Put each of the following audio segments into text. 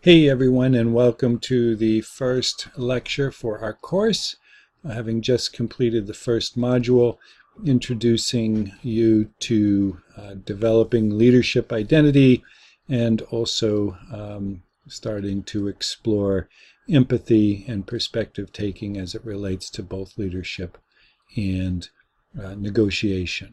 Hey everyone, and welcome to the first lecture for our course. Having just completed the first module, introducing you to developing leadership identity and also starting to explore empathy and perspective taking as it relates to both leadership and negotiation.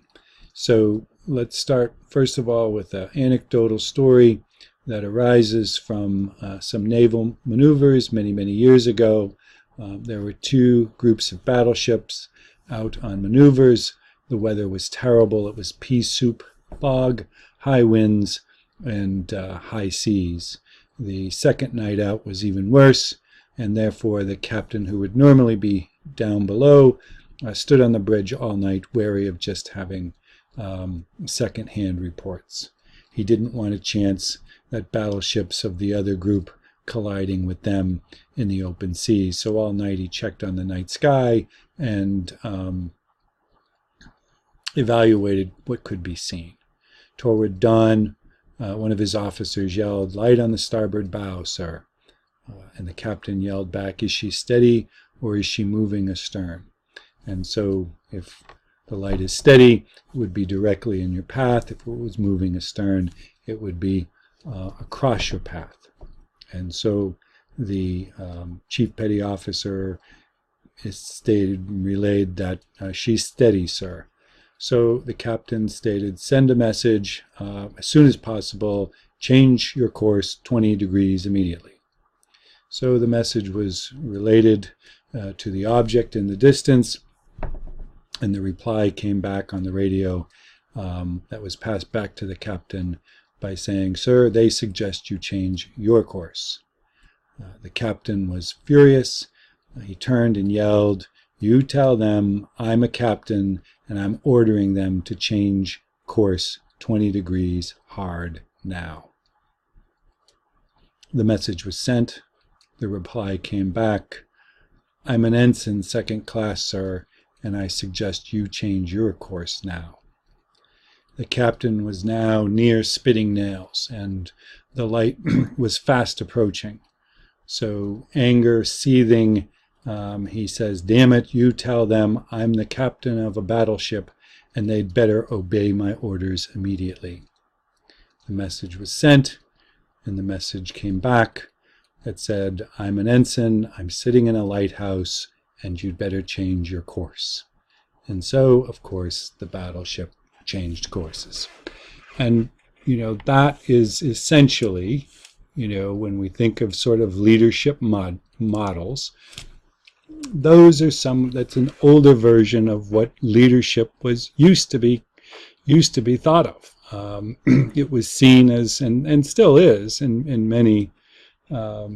So let's start first of all with an anecdotal story that arises from some naval maneuvers many years ago. There were two groups of battleships out on maneuvers. The weather was terrible. It was pea soup fog, high winds, and high seas. The second night out was even worse, and therefore the captain, who would normally be down below, stood on the bridge all night, wary of just having second-hand reports. He didn't want a chance that battleships of the other group colliding with them in the open seas. So all night he checked on the night sky and evaluated what could be seen. Toward dawn, one of his officers yelled, "Light on the starboard bow, sir." And the captain yelled back, "Is she steady or is she moving astern?" And so if the light is steady, it would be directly in your path. If it was moving astern, it would be across your path. And so the chief petty officer relayed that she's steady, sir. So the captain stated, "Send a message as soon as possible, change your course 20 degrees immediately." So the message was related to the object in the distance, and the reply came back on the radio that was passed back to the captain by saying, "Sir, they suggest you change your course." The captain was furious. He turned and yelled, "You tell them I'm a captain and I'm ordering them to change course 20 degrees hard now." The message was sent. The reply came back, "I'm an ensign, second class, sir, and I suggest you change your course now." The captain was now near spitting nails, and the light was fast approaching. So, anger seething, he says, "Damn it, you tell them I'm the captain of a battleship, and they'd better obey my orders immediately." The message was sent, and the message came back that said, "I'm an ensign, I'm sitting in a lighthouse, and you'd better change your course." And so, of course, the battleship changed courses. And, that is essentially, when we think of sort of leadership models, that's an older version of what leadership was used to be thought of. It was seen as, and still is in many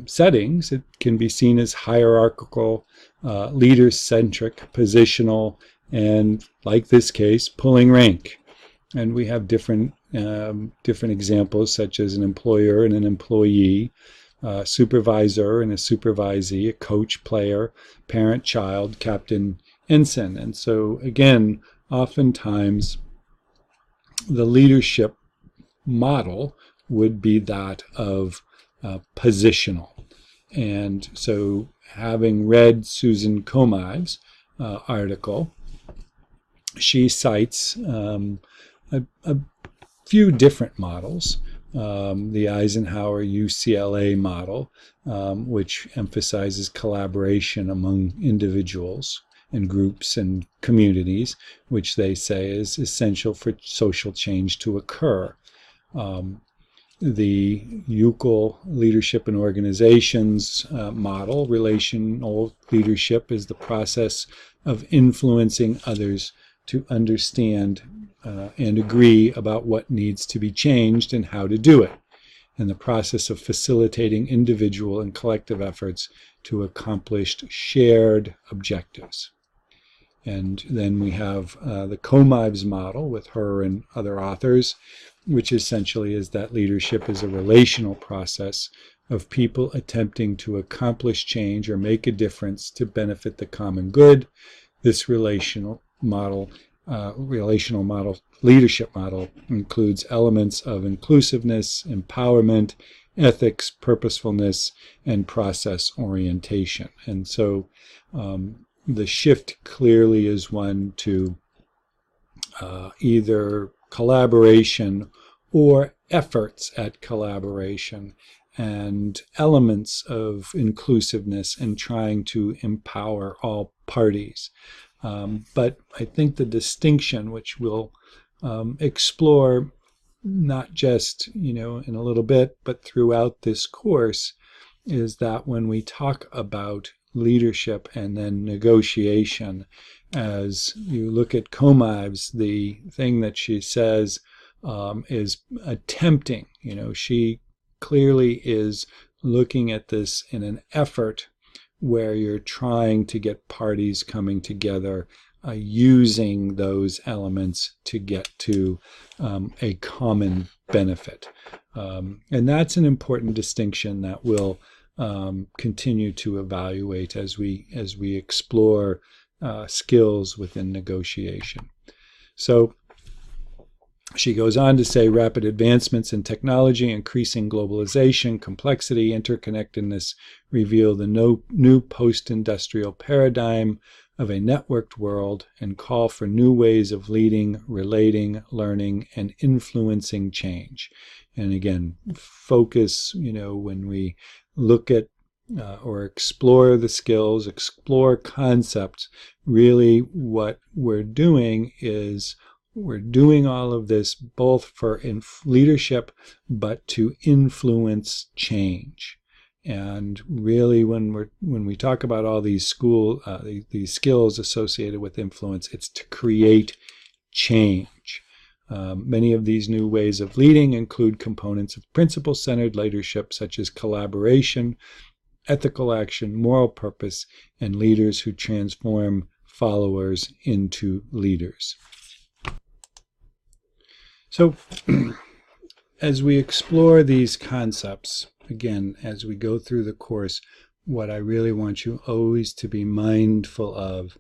settings, it can be seen as hierarchical, leader-centric, positional, and like this case, pulling rank. And we have different examples, such as an employer and an employee, supervisor and a supervisee, a coach, player, parent, child, captain, ensign. And so again, oftentimes the leadership model would be that of positional. And so having read Susan Komive's article, she cites a few different models. The Eisenhower UCLA model, which emphasizes collaboration among individuals and groups and communities, which they say is essential for social change to occur. The UCL Leadership and Organizations model, relational leadership, is the process of influencing others to understand and agree about what needs to be changed and how to do it, and the process of facilitating individual and collective efforts to accomplish shared objectives. And then we have the Komive's model with her and other authors, which essentially is that leadership is a relational process of people attempting to accomplish change or make a difference to benefit the common good. This relational leadership model includes elements of inclusiveness, empowerment, ethics, purposefulness, and process orientation. And so the shift clearly is one to either collaboration or efforts at collaboration and elements of inclusiveness and trying to empower all parties. But I think the distinction, which we'll explore not just, in a little bit, but throughout this course, is that when we talk about leadership and then negotiation, as you look at Komives, the thing that she says is attempting, she clearly is looking at this in an effort where you're trying to get parties coming together, using those elements to get to a common benefit. And that's an important distinction that we'll continue to evaluate as we explore skills within negotiation. So she goes on to say rapid advancements in technology, increasing globalization, complexity, interconnectedness reveal the new post-industrial paradigm of a networked world and call for new ways of leading, relating, learning, and influencing change. And again, focus, when we look at or explore the skills, explore concepts, really what we're doing is we're doing all of this both for leadership, but to influence change. And really, when we talk about all these skills associated with influence, it's to create change. Many of these new ways of leading include components of principle-centered leadership, such as collaboration, ethical action, moral purpose, and leaders who transform followers into leaders. So, as we explore these concepts, again, as we go through the course, what I really want you always to be mindful of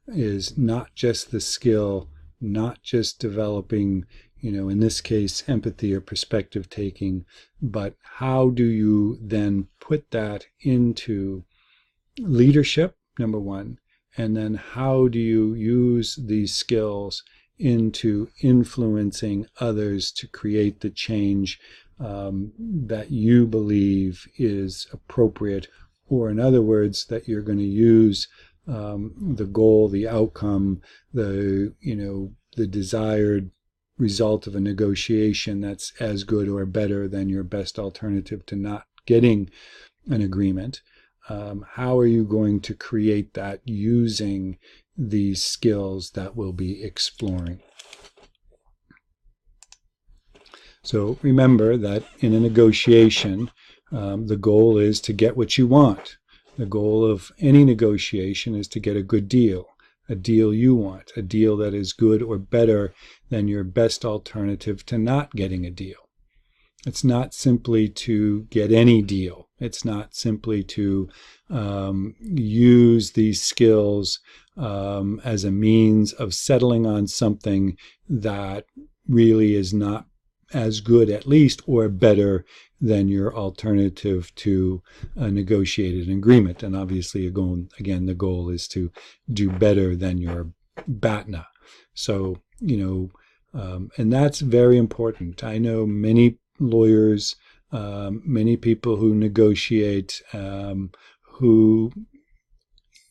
is not just the skill, not just developing, in this case, empathy or perspective taking, but how do you then put that into leadership, number one, and then how do you use these skills into influencing others to create the change that you believe is appropriate, or in other words, that you're going to use the goal, the outcome, the desired result of a negotiation that's as good or better than your best alternative to not getting an agreement. How are you going to create that using these skills that we'll be exploring? So remember that in a negotiation, the goal is to get what you want. The goal of any negotiation is to get a good deal, a deal you want, a deal that is good or better than your best alternative to not getting a deal. It's not simply to get any deal. It's not simply to use these skills as a means of settling on something that really is not as good, at least, or better than your alternative to a negotiated agreement. And obviously, again, the goal is to do better than your BATNA. So, and that's very important. I know many lawyers, many people who negotiate, who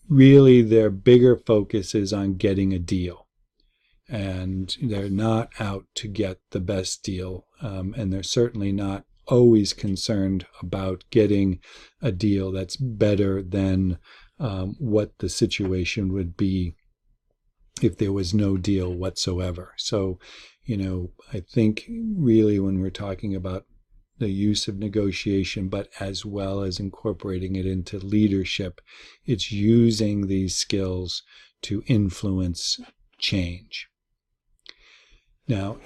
really their bigger focus is on getting a deal. And they're not out to get the best deal. And they're certainly not always concerned about getting a deal that's better than what the situation would be if there was no deal whatsoever. So, I think really when we're talking about the use of negotiation, but as well as incorporating it into leadership, it's using these skills to influence change. Now,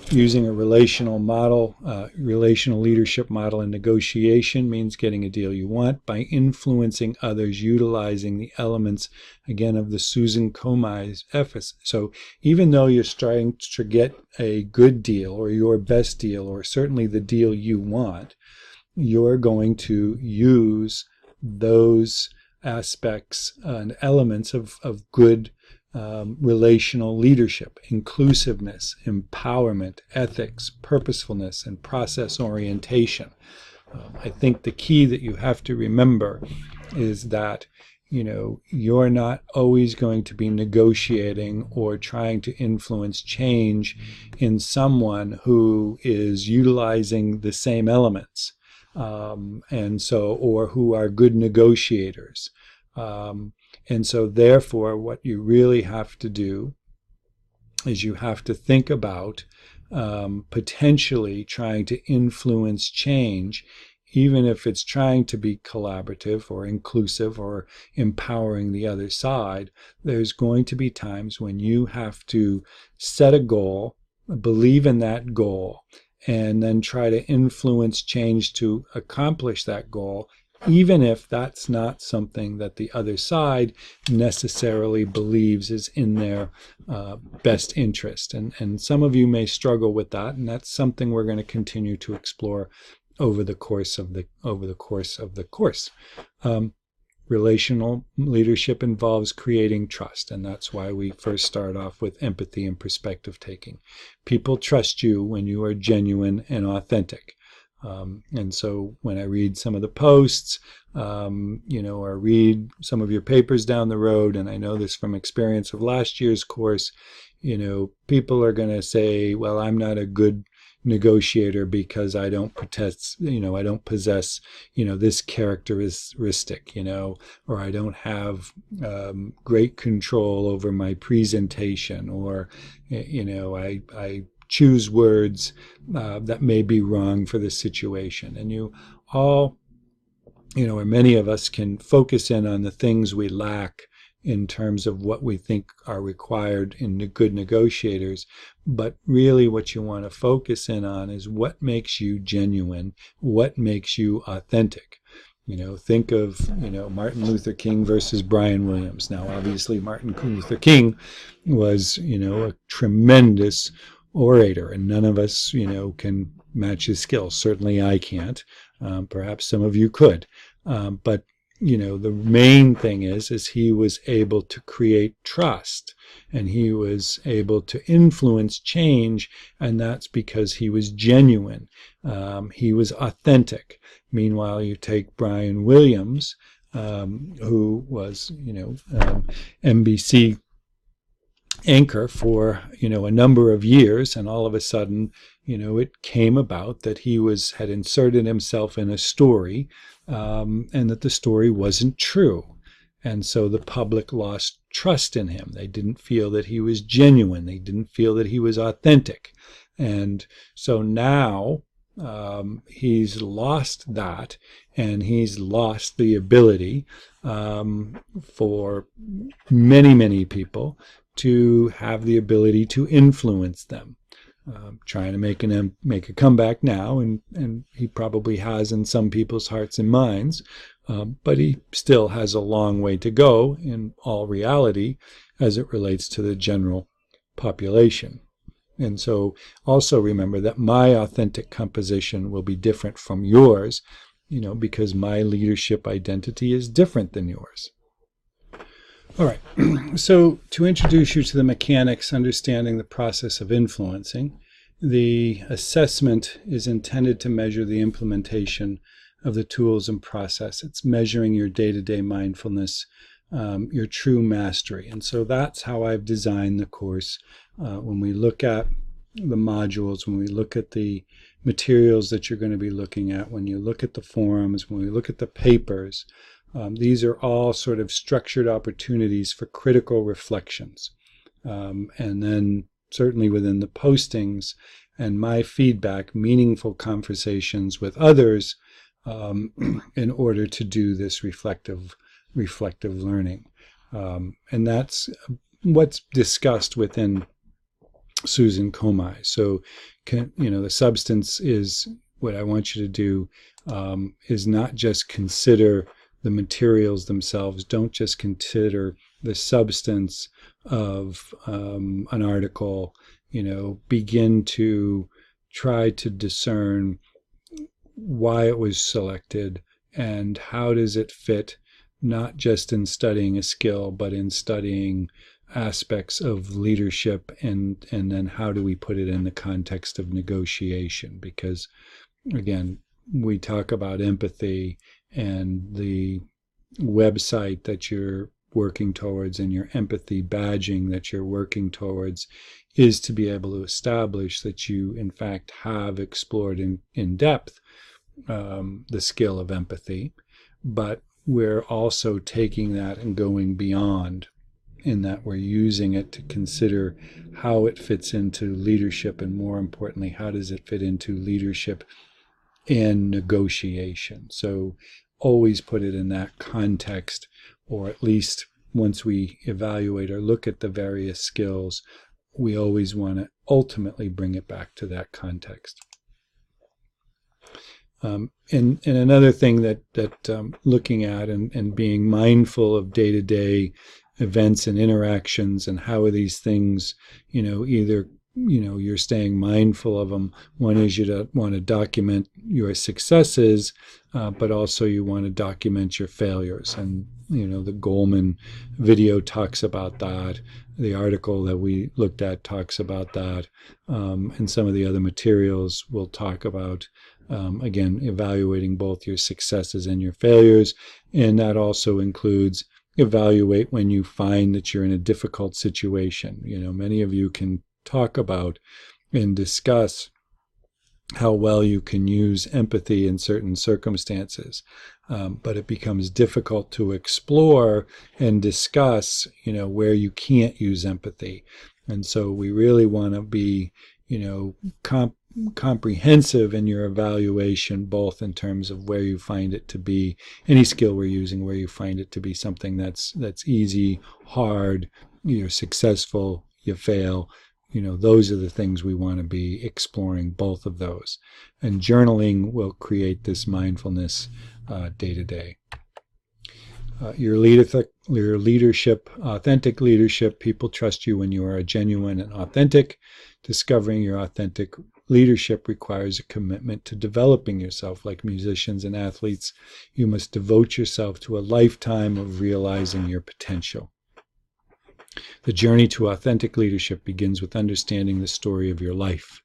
using a relational model, relational leadership model in negotiation means getting a deal you want by influencing others, utilizing the elements, again, of the Susan Komives Ephes. So even though you're trying to get a good deal or your best deal or certainly the deal you want, you're going to use those aspects and elements of good relational leadership: inclusiveness, empowerment, ethics, purposefulness, and process orientation. I think the key that you have to remember is that you're not always going to be negotiating or trying to influence change in someone who is utilizing the same elements, or who are good negotiators. And so therefore, what you really have to do is you have to think about potentially trying to influence change, even if it's trying to be collaborative or inclusive or empowering the other side. There's going to be times when you have to set a goal, believe in that goal, and then try to influence change to accomplish that goal, even if that's not something that the other side necessarily believes is in their best interest. And some of you may struggle with that, and that's something we're going to continue to explore over the course of the course. Relational leadership involves creating trust, and that's why we first start off with empathy and perspective taking. People trust you when you are genuine and authentic. And so when I read some of the posts, or read some of your papers down the road, and I know this from experience of last year's course, people are going to say, well, I'm not a good negotiator because I don't possess this characteristic, or I don't have great control over my presentation, or, I choose words that may be wrong for the situation. And you all, or many of us, can focus in on the things we lack in terms of what we think are required in good negotiators. But really what you want to focus in on is what makes you genuine, what makes you authentic. Think of, Martin Luther King versus Brian Williams. Now, obviously, Martin Luther King was, a tremendous orator, and none of us, can match his skills. Certainly I can't. Perhaps some of you could. But the main thing is he was able to create trust, and he was able to influence change, and that's because he was genuine. He was authentic. Meanwhile, you take Brian Williams, who was, NBC anchor for, a number of years, and all of a sudden, it came about that he had inserted himself in a story, and that the story wasn't true. And so the public lost trust in him. They didn't feel that he was genuine. They didn't feel that he was authentic. And so now he's lost that, and he's lost the ability for many, many people to have the ability to influence them. Trying to make a comeback now, and he probably has in some people's hearts and minds, but he still has a long way to go in all reality as it relates to the general population. And so also remember that my authentic composition will be different from yours, because my leadership identity is different than yours. All right, so to introduce you to the mechanics, understanding the process of influencing, the assessment is intended to measure the implementation of the tools and process. It's measuring your day-to-day mindfulness, your true mastery. And so that's how I've designed the course. When we look at the modules, when we look at the materials that you're going to be looking at, when you look at the forums, when we look at the papers, these are all sort of structured opportunities for critical reflections. And then certainly within the postings and my feedback, meaningful conversations with others in order to do this reflective learning. And that's what's discussed within Susan Comey. So, the substance is what I want you to do is not just consider the materials themselves. Don't just consider the substance of an article. Begin to try to discern why it was selected, and how does it fit not just in studying a skill, but in studying aspects of leadership, and then how do we put it in the context of negotiation? Because again, we talk about empathy, and the website that you're working towards and your empathy badging that you're working towards is to be able to establish that you in fact have explored in depth the skill of empathy, but we're also taking that and going beyond, in that we're using it to consider how it fits into leadership, and more importantly, how does it fit into leadership in negotiation. So always put it in that context, or at least once we evaluate or look at the various skills, we always want to ultimately bring it back to that context. And another thing that looking at and being mindful of day-to-day events and interactions, and how are these things, either you're staying mindful of them. One is you want to document your successes, but also you want to document your failures. And the Goleman video talks about that. The article that we looked at talks about that, and some of the other materials will talk about, again, evaluating both your successes and your failures. And that also includes evaluate when you find that you're in a difficult situation. Many of you can talk about and discuss how well you can use empathy in certain circumstances, but it becomes difficult to explore and discuss, where you can't use empathy. And so we really want to be, comprehensive in your evaluation, both in terms of where you find it to be, any skill we're using, where you find it to be something that's easy, hard, you're successful, you fail. Those are the things we want to be exploring, both of those. And journaling will create this mindfulness day to day. Your leadership, authentic leadership, people trust you when you are genuine and authentic. Discovering your authentic leadership requires a commitment to developing yourself. Like musicians and athletes, you must devote yourself to a lifetime of realizing your potential. The journey to authentic leadership begins with understanding the story of your life.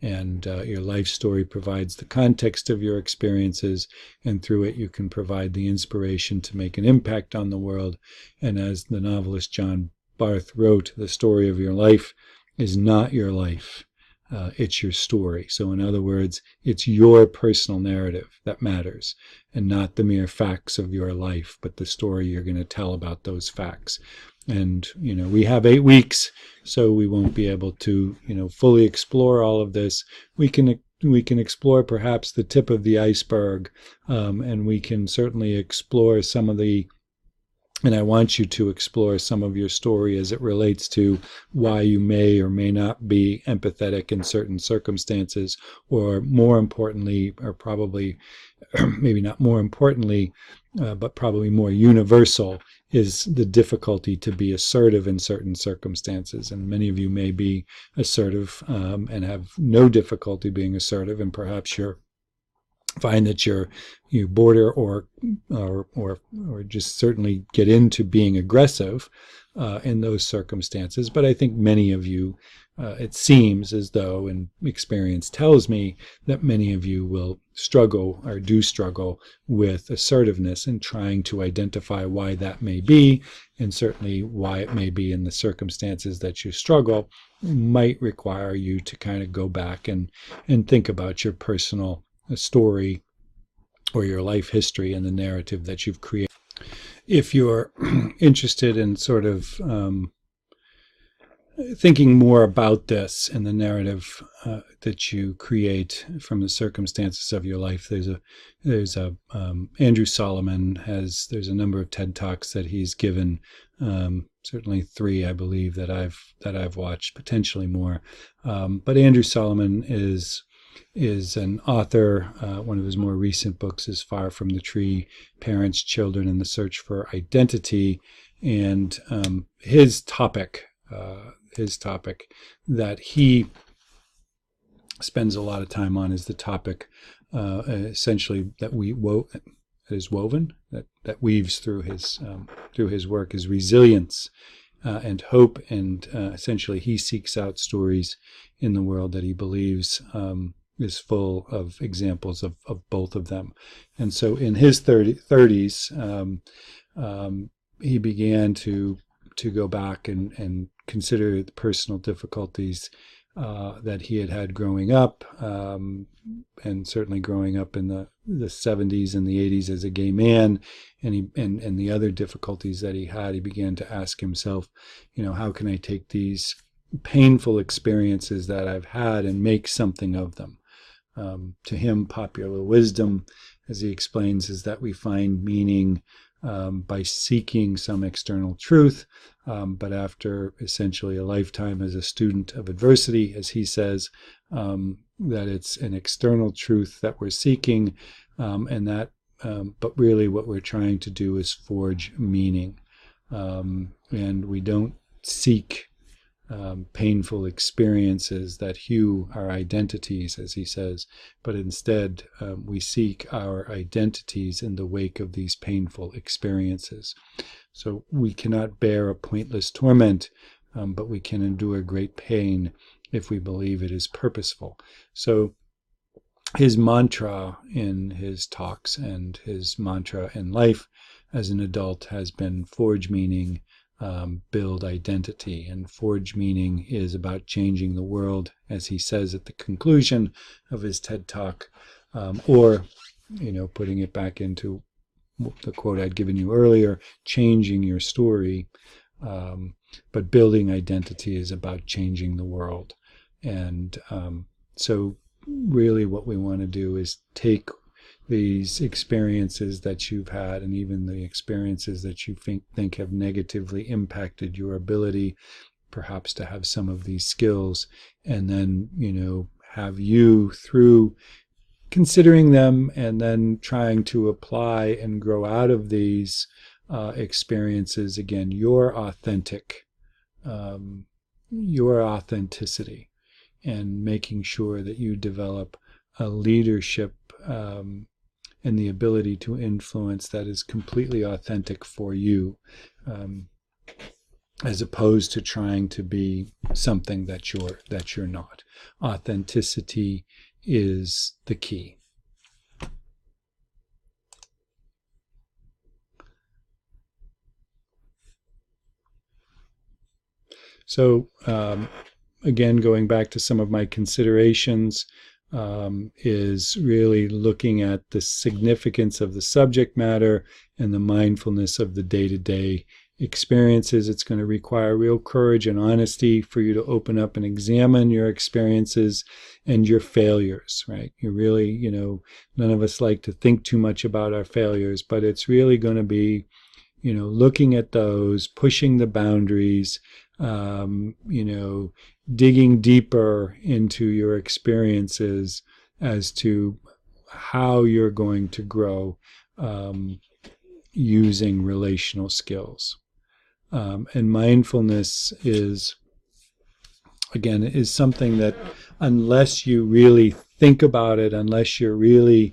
And your life story provides the context of your experiences, and through it you can provide the inspiration to make an impact on the world. And as the novelist John Barth wrote, the story of your life is not your life. It's your story. So in other words, it's your personal narrative that matters, and not the mere facts of your life, but the story you're going to tell about those facts. And, we have 8 weeks, so we won't be able to, fully explore all of this. We can explore perhaps the tip of the iceberg, and we can certainly explore some of the, and I want you to explore some of your story as it relates to why you may or may not be empathetic in certain circumstances, or more importantly, or probably, maybe not more importantly, but probably more universal, is the difficulty to be assertive in certain circumstances. And many of you may be assertive and have no difficulty being assertive, and perhaps you're find that you border or just certainly get into being aggressive in those circumstances. But I think many of you, it seems as though, and experience tells me, that many of you will struggle or do struggle with assertiveness, and trying to identify why that may be, and certainly why it may be in the circumstances that you struggle, might require you to kind of go back and think about your personal story or your life history and the narrative that you've created. If you're interested in sort of thinking more about this and the narrative that you create from the circumstances of your life, there's a Andrew Solomon there's a number of TED Talks that he's given, certainly 3, I believe, that I've watched, potentially more. But Andrew Solomon is an author. One of his more recent books is Far from the Tree: Parents, Children, and the Search for Identity. And his topic that he spends a lot of time on is the topic essentially that is woven, that weaves through his work, is resilience and hope, and essentially he seeks out stories in the world that he believes is full of examples of both of them. And so in his 30s, he began to go back and consider the personal difficulties that he had had growing up, and certainly growing up in the 70s and the 80s as a gay man, and the other difficulties that he had. He began to ask himself, how can I take these painful experiences that I've had and make something of them? To him, popular wisdom, as he explains, is that we find meaning by seeking some external truth, but after essentially a lifetime as a student of adversity, as he says, that it's an external truth that we're seeking, but really what we're trying to do is forge meaning, and we don't seek painful experiences that hew our identities, as he says, but instead we seek our identities in the wake of these painful experiences. So we cannot bear a pointless torment, but we can endure great pain if we believe it is purposeful. So his mantra in his talks and his mantra in life as an adult has been forge meaning, build identity. And forge meaning is about changing the world, as he says at the conclusion of his TED Talk, or, putting it back into the quote I'd given you earlier, changing your story. But building identity is about changing the world. And so really what we want to do is take these experiences that you've had, and even the experiences that you think have negatively impacted your ability perhaps to have some of these skills, and then have you, through considering them and then trying to apply and grow out of these experiences, again, your authenticity, and making sure that you develop a leadership and the ability to influence that is completely authentic for you, as opposed to trying to be something that you're not. Authenticity is the key. So again, going back to some of my considerations, is really looking at the significance of the subject matter and the mindfulness of the day-to-day experiences. It's going to require real courage and honesty for you to open up and examine your experiences and your failures, right? You really, none of us like to think too much about our failures, but it's really going to be, looking at those, pushing the boundaries, digging deeper into your experiences as to how you're going to grow using relational skills. And mindfulness is something that, unless you really think about it, unless you're really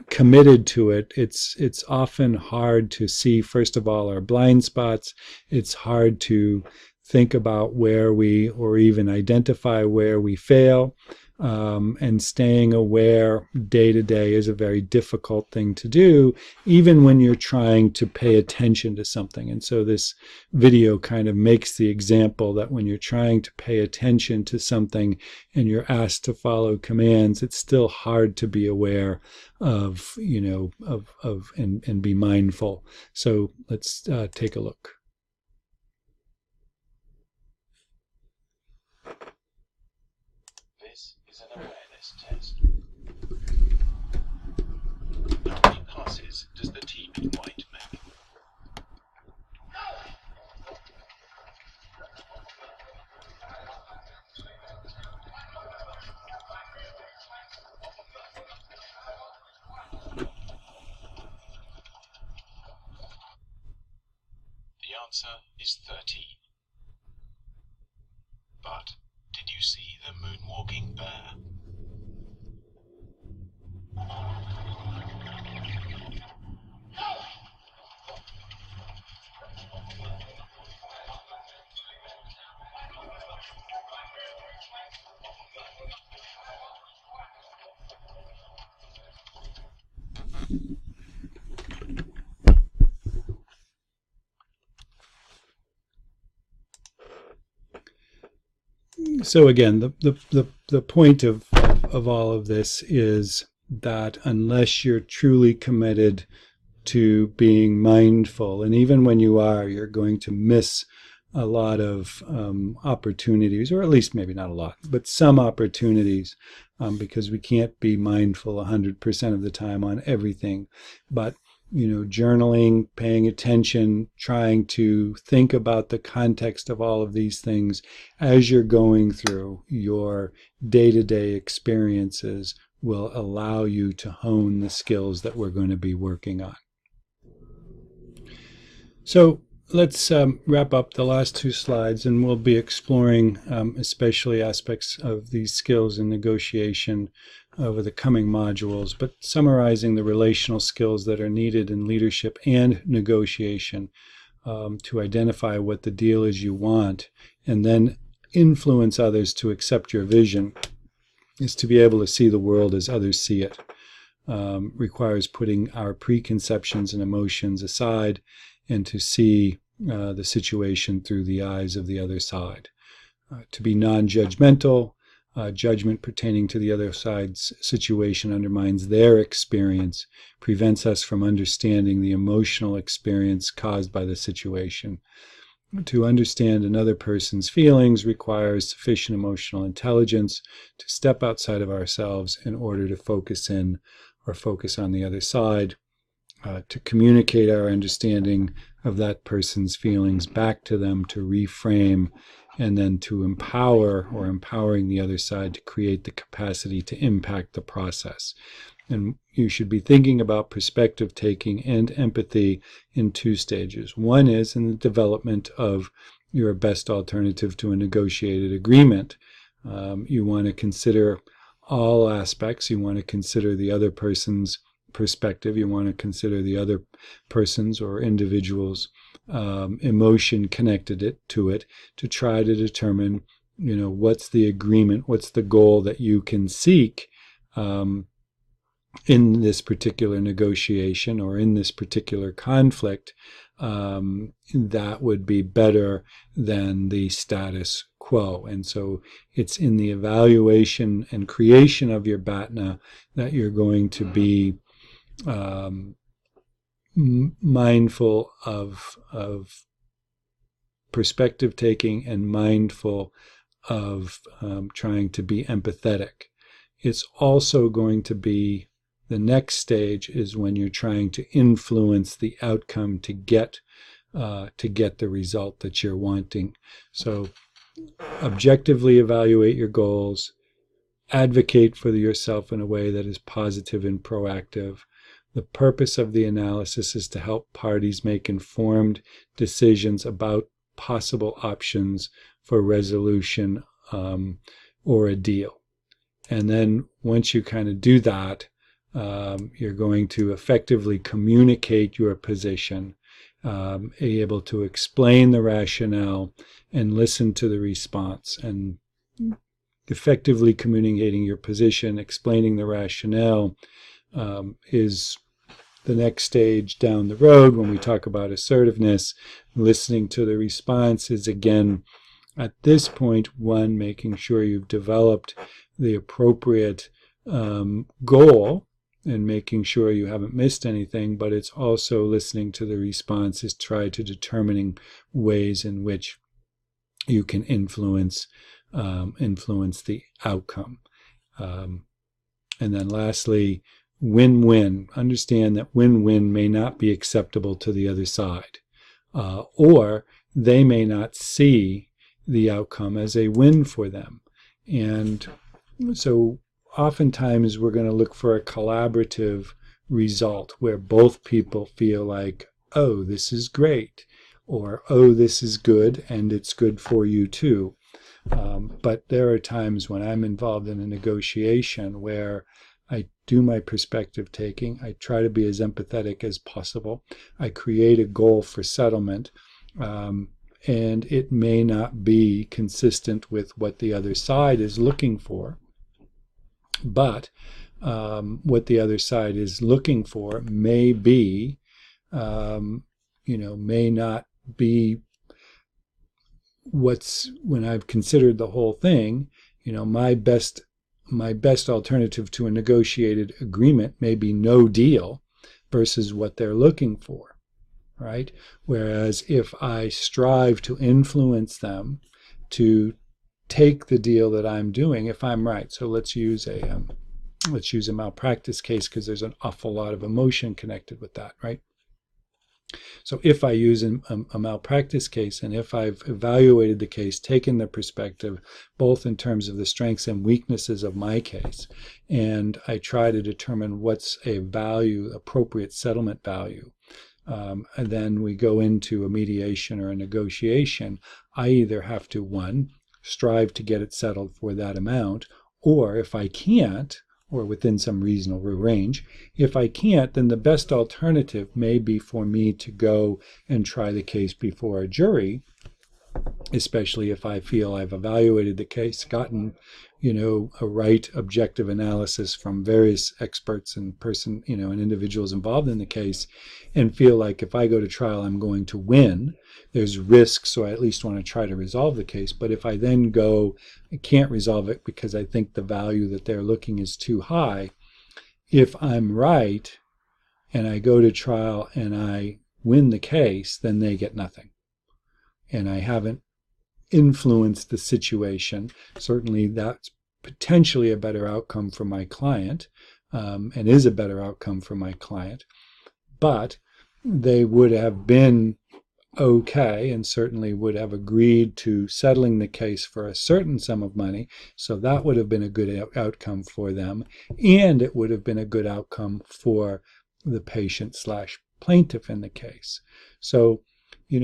committed to it, it's often hard to see, first of all, our blind spots. It's hard to think about or even identify where we fail. And staying aware day to day is a very difficult thing to do, even when you're trying to pay attention to something. And so this video kind of makes the example that when you're trying to pay attention to something and you're asked to follow commands, it's still hard to be aware of, and be mindful. So let's take a look. This is an awareness test. How many passes does the team in white make? The answer is 13. But did you see the moonwalking bear? So again, the point of all of this is that unless you're truly committed to being mindful, and even when you are, you're going to miss a lot of opportunities, or at least maybe not a lot, but some opportunities, because we can't be mindful 100% of the time on everything. But journaling, paying attention, trying to think about the context of all of these things as you're going through your day-to-day experiences will allow you to hone the skills that we're going to be working on. So let's wrap up the last two slides, and we'll be exploring especially aspects of these skills in negotiation over the coming modules, but summarizing the relational skills that are needed in leadership and negotiation to identify what the deal is you want, and then influence others to accept your vision, is to be able to see the world as others see it. Requires putting our preconceptions and emotions aside and to see the situation through the eyes of the other side. To be non-judgmental. Judgment pertaining to the other side's situation undermines their experience, prevents us from understanding the emotional experience caused by the situation. To understand another person's feelings requires sufficient emotional intelligence to step outside of ourselves in order to focus in or focus on the other side, to communicate our understanding of that person's feelings back to them, to reframe, and then to empower or empowering the other side to create the capacity to impact the process. And you should be thinking about perspective taking and empathy in two stages. One is in the development of your best alternative to a negotiated agreement. You want to consider all aspects. You want to consider the other person's perspective. You want to consider the other person's or individual's emotion connected to it to try to determine, what's the agreement, what's the goal that you can seek in this particular negotiation or in this particular conflict that would be better than the status quo. And so it's in the evaluation and creation of your BATNA that you're going to be mindful of perspective taking and mindful of trying to be empathetic. It's also going to be the next stage is when you're trying to influence the outcome to get the result that you're wanting. So objectively evaluate your goals, advocate for yourself in a way that is positive and proactive. The purpose of the analysis is to help parties make informed decisions about possible options for resolution or a deal. And then once you kind of do that, you're going to effectively communicate your position, able to explain the rationale and listen to the response. And effectively communicating your position, explaining the rationale is the next stage down the road when we talk about assertiveness. Listening to the response is, again, at this point, one, making sure you've developed the appropriate goal and making sure you haven't missed anything, but it's also listening to the responses, try to determining ways in which you can influence the outcome. And then lastly, win-win. Understand that win-win may not be acceptable to the other side, or they may not see the outcome as a win for them. And so oftentimes we're going to look for a collaborative result where both people feel like, oh, this is great, or oh, this is good and it's good for you too. But there are times when I'm involved in a negotiation where I do my perspective taking, I try to be as empathetic as possible, I create a goal for settlement, and it may not be consistent with what the other side is looking for. But what the other side is looking for may be, may not be when I've considered the whole thing, my best alternative to a negotiated agreement may be no deal versus what they're looking for, right? Whereas if I strive to influence them to take the deal that I'm doing, if I'm right. So let's use a malpractice case, because there's an awful lot of emotion connected with that, right? So if I use a malpractice case, and if I've evaluated the case, taken the perspective, both in terms of the strengths and weaknesses of my case, and I try to determine what's a value, appropriate settlement value, and then we go into a mediation or a negotiation, I either have to, one, strive to get it settled for that amount, or if I can't, or within some reasonable range. If I can't, then the best alternative may be for me to go and try the case before a jury, especially if I feel I've evaluated the case, gotten, a right objective analysis from various experts and and individuals involved in the case, and feel like if I go to trial, I'm going to win. There's risk, so I at least want to try to resolve the case. But if I then I can't resolve it because I think the value that they're looking is too high, if I'm right and I go to trial and I win the case, then they get nothing. And I haven't influenced the situation. Certainly that's potentially a better outcome for my client, and is a better outcome for my client. But they would have been okay, and certainly would have agreed to settling the case for a certain sum of money. So that would have been a good outcome for them. And it would have been a good outcome for the patient / plaintiff in the case. So, you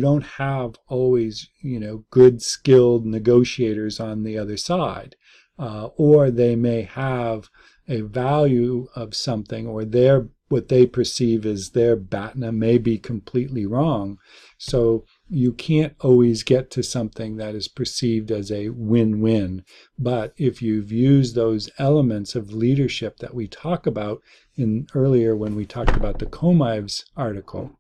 don't have always, good skilled negotiators on the other side, or they may have a value of something, or what they perceive as their BATNA may be completely wrong. So you can't always get to something that is perceived as a win-win. But if you've used those elements of leadership that we talk about earlier when we talked about the Komives article,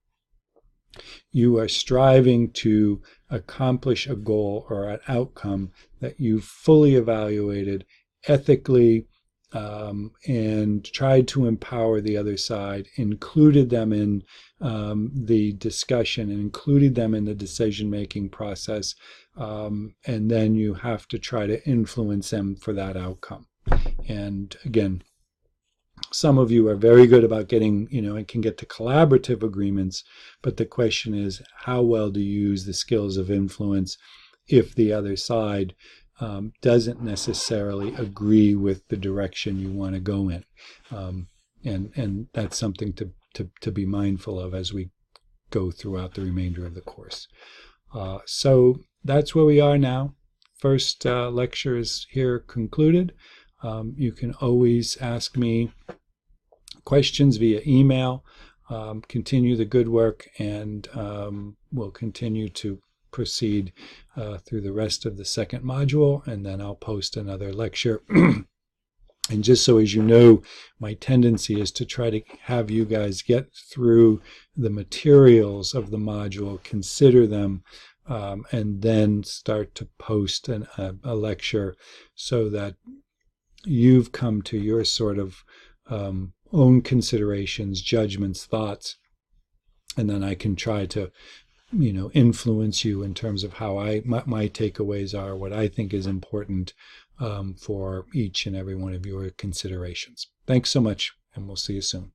you are striving to accomplish a goal or an outcome that you've fully evaluated ethically, and tried to empower the other side, included them in the discussion, and included them in the decision-making process, and then you have to try to influence them for that outcome. And again, some of you are very good about getting, and can get to collaborative agreements, but the question is, how well do you use the skills of influence if the other side doesn't necessarily agree with the direction you want to go in? And that's something to be mindful of as we go throughout the remainder of the course. So that's where we are now. First lecture is here concluded. You can always ask me questions via email. Continue the good work, and we'll continue to proceed through the rest of the second module, and then I'll post another lecture. And just so as you know, my tendency is to try to have you guys get through the materials of the module, consider them, and then start to post a lecture so that you've come to your sort of own considerations, judgments, thoughts, and then I can try to influence you in terms of how my takeaways are, what I think is important for each and every one of your considerations. Thanks so much, and we'll see you soon.